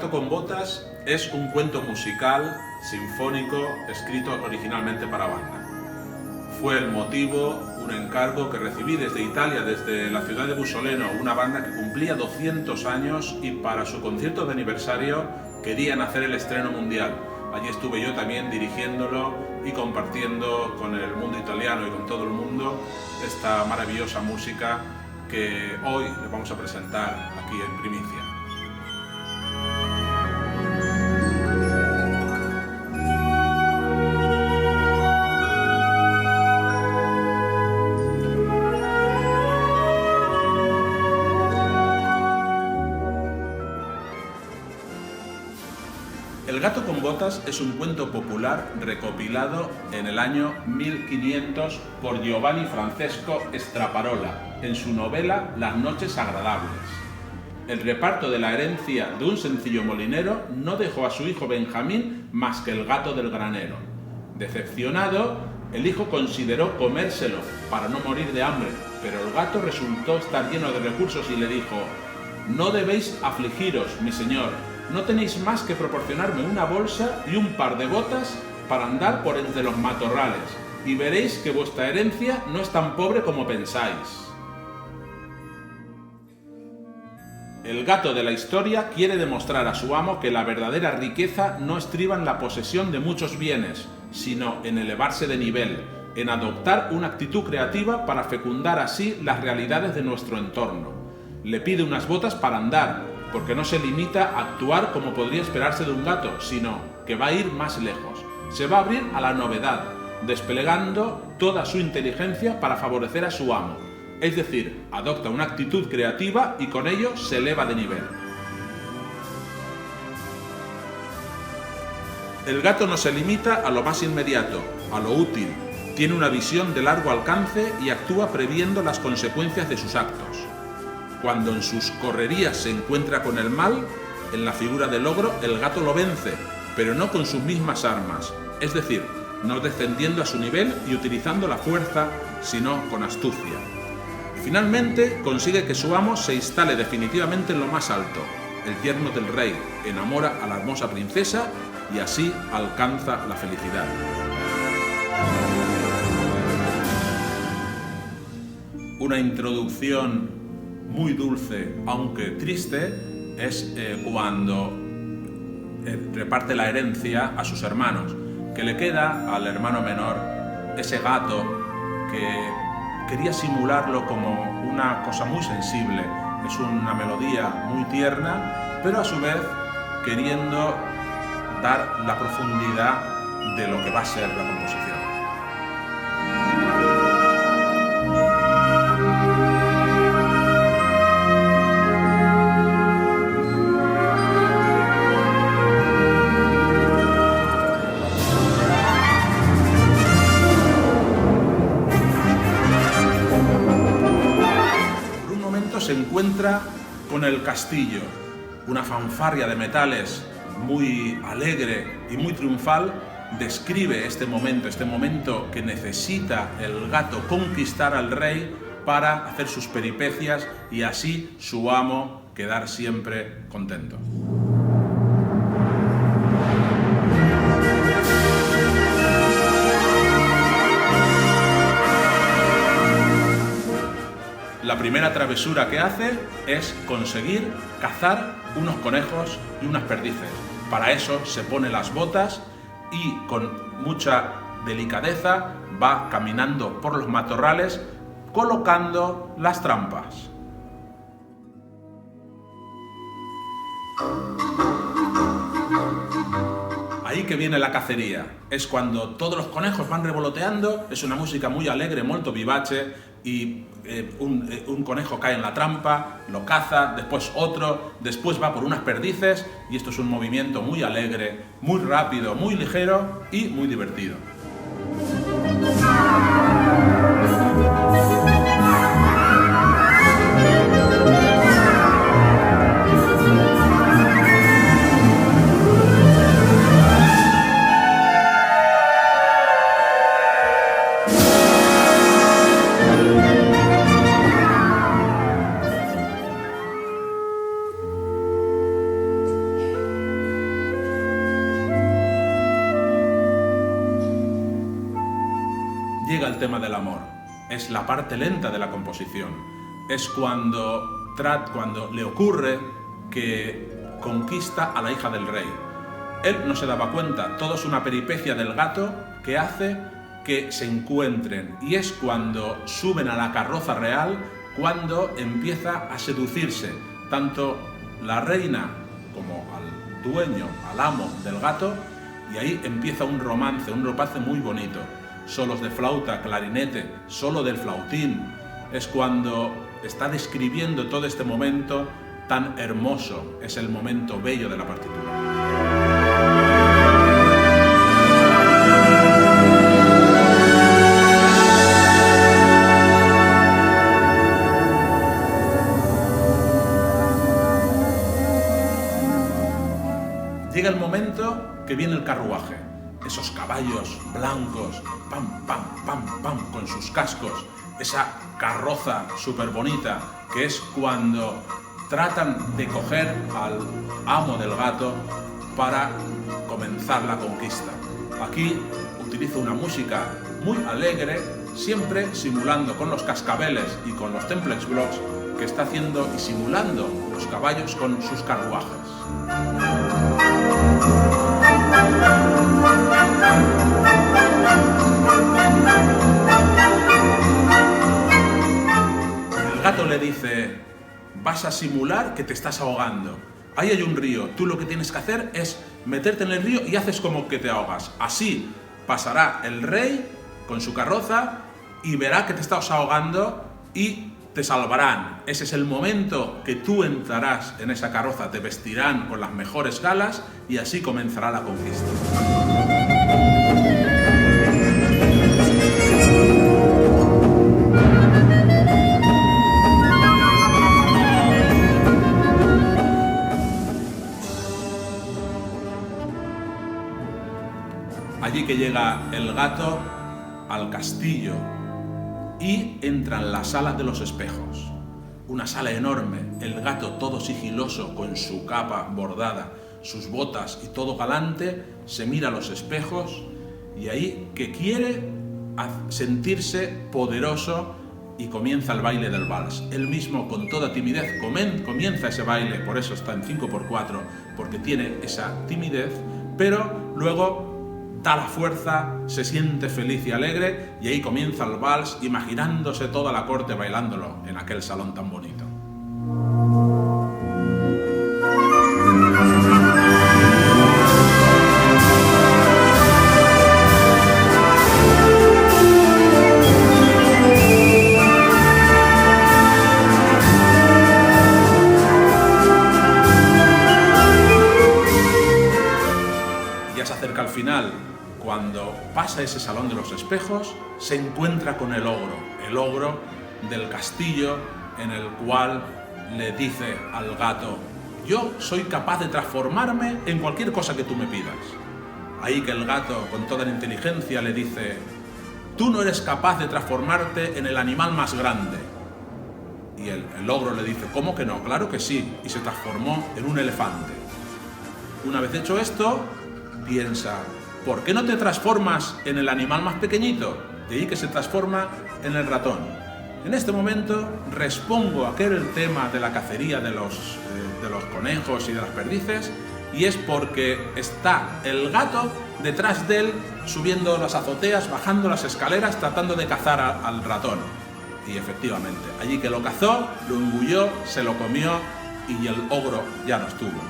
gato con botas es un cuento musical, sinfónico, escrito originalmente para banda. Fue el motivo, un encargo que recibí desde Italia, desde la ciudad de Bussoleno, una banda que cumplía 200 años y para su concierto de aniversario querían hacer el estreno mundial. Allí estuve yo también dirigiéndolo y compartiendo con el mundo italiano y con todo el mundo esta maravillosa música que hoy les vamos a presentar aquí en primicia. El gato con botas es un cuento popular recopilado en el año 1500 por Giovanni Francesco Straparola en su novela Las noches agradables. El reparto de la herencia de un sencillo molinero no dejó a su hijo Benjamín más que el gato del granero. Decepcionado, el hijo consideró comérselo para no morir de hambre, pero el gato resultó estar lleno de recursos y le dijo: «No debéis afligiros, mi señor. No tenéis más que proporcionarme una bolsa y un par de botas para andar por entre los matorrales, y veréis que vuestra herencia no es tan pobre como pensáis». El gato de la historia quiere demostrar a su amo que la verdadera riqueza no estriba en la posesión de muchos bienes, sino en elevarse de nivel, en adoptar una actitud creativa para fecundar así las realidades de nuestro entorno. Le pide unas botas para andar, porque no se limita a actuar como podría esperarse de un gato, sino que va a ir más lejos. Se va a abrir a la novedad, desplegando toda su inteligencia para favorecer a su amo. Es decir, adopta una actitud creativa y con ello se eleva de nivel. El gato no se limita a lo más inmediato, a lo útil. Tiene una visión de largo alcance y actúa previendo las consecuencias de sus actos. Cuando en sus correrías se encuentra con el mal, en la figura del ogro, el gato lo vence, pero no con sus mismas armas, es decir, no descendiendo a su nivel y utilizando la fuerza, sino con astucia. Finalmente, consigue que su amo se instale definitivamente en lo más alto. El yerno del rey enamora a la hermosa princesa y así alcanza la felicidad. Una introducción muy dulce, aunque triste, es cuando reparte la herencia a sus hermanos, que le queda al hermano menor ese gato que quería simularlo como una cosa muy sensible. Es una melodía muy tierna, pero a su vez queriendo dar la profundidad de lo que va a ser la composición. Se encuentra con el castillo, una fanfarria de metales muy alegre y muy triunfal. Describe este momento que necesita el gato conquistar al rey para hacer sus peripecias y así su amo quedar siempre contento. La primera travesura que hace es conseguir cazar unos conejos y unas perdices. Para eso se pone las botas y con mucha delicadeza va caminando por los matorrales colocando las trampas. Ahí que viene la cacería, es cuando todos los conejos van revoloteando, es una música muy alegre, molto vivace, y un conejo cae en la trampa, lo caza, después otro, después va por unas perdices, y esto es un movimiento muy alegre, muy rápido, muy ligero y muy divertido. llega el tema del amor. Es la parte lenta de la composición. Es cuando le ocurre que conquista a la hija del rey. Él no se daba cuenta, todo es una peripecia del gato que hace que se encuentren, y es cuando suben a la carroza real cuando empieza a seducirse tanto la reina como al dueño, al amo del gato, y ahí empieza un romance muy bonito. Solos de flauta, clarinete, solo del flautín. Es cuando está describiendo todo este momento tan hermoso, es el momento bello de la partitura. Llega el momento que viene el carruaje, esos caballos blancos, pam, pam, pam, pam, con sus cascos, esa carroza súper bonita, que es cuando tratan de coger al amo del gato para comenzar la conquista. Aquí utilizo una música muy alegre, siempre simulando con los cascabeles y con los templex blocks que está haciendo y simulando los caballos con sus carruajes. El gato le dice: vas a simular que te estás ahogando. Ahí hay un río, tú lo que tienes que hacer es meterte en el río y haces como que te ahogas. Así pasará el rey con su carroza y verá que te estás ahogando y te salvarán. Ese es el momento que tú entrarás en esa carroza, te vestirán con las mejores galas y así comenzará la conquista. Allí que llega el gato al castillo y entra en la sala de los espejos. Una sala enorme, el gato todo sigiloso con su capa bordada, sus botas y todo galante, se mira a los espejos y ahí que quiere sentirse poderoso y comienza el baile del vals. Él mismo con toda timidez comienza ese baile, por eso está en 5×4, porque tiene esa timidez, pero luego da la fuerza, se siente feliz y alegre y ahí comienza el vals imaginándose toda la corte bailándolo en aquel salón tan bonito. Ya se acerca al final. Cuando pasa ese salón de los espejos, se encuentra con el ogro del castillo, en el cual le dice al gato: yo soy capaz de transformarme en cualquier cosa que tú me pidas. Ahí que el gato, con toda la inteligencia, le dice: tú no eres capaz de transformarte en el animal más grande. Y el ogro le dice: ¿cómo que no? Claro que sí. Y se transformó en un elefante. Una vez hecho esto, piensa: ¿por qué no te transformas en el animal más pequeñito? De ahí que se transforma en el ratón. En este momento respongo a aquel tema de la cacería de los conejos y de las perdices, y es porque está el gato detrás de él, subiendo las azoteas, bajando las escaleras, tratando de cazar al ratón. Y efectivamente, allí que lo cazó, lo engulló, se lo comió y el ogro ya no estuvo.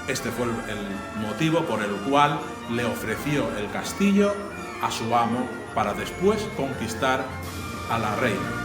Este fue el motivo por el cual le ofreció el castillo a su amo para después conquistar a la reina.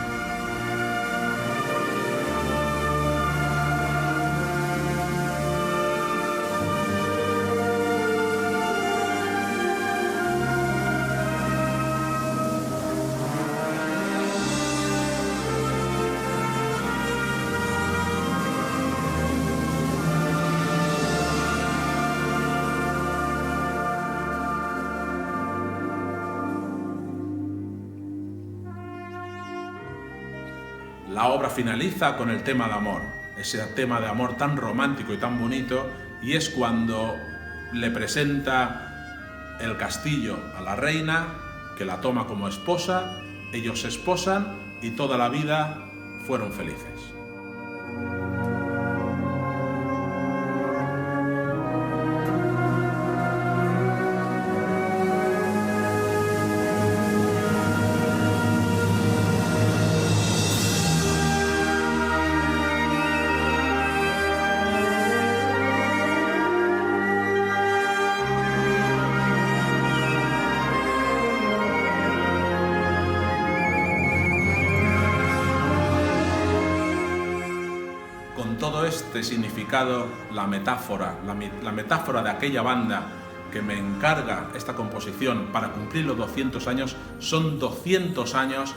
La obra finaliza con el tema de amor, ese tema de amor tan romántico y tan bonito, y es cuando le presenta el castillo a la reina, que la toma como esposa, Ellos se esposan y toda la vida fueron felices. Con todo este significado, la metáfora de aquella banda que me encarga esta composición para cumplir los 200 años, son 200 años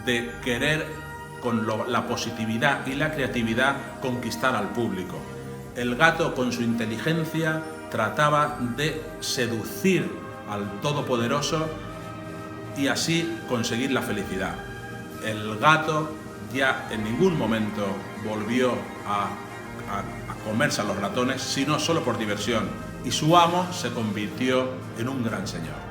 de querer con la positividad y la creatividad conquistar al público. El gato, con su inteligencia, trataba de seducir al Todopoderoso y así conseguir la felicidad. El gato ya en ningún momento volvió a comerse a los ratones, sino solo por diversión, y su amo se convirtió en un gran señor.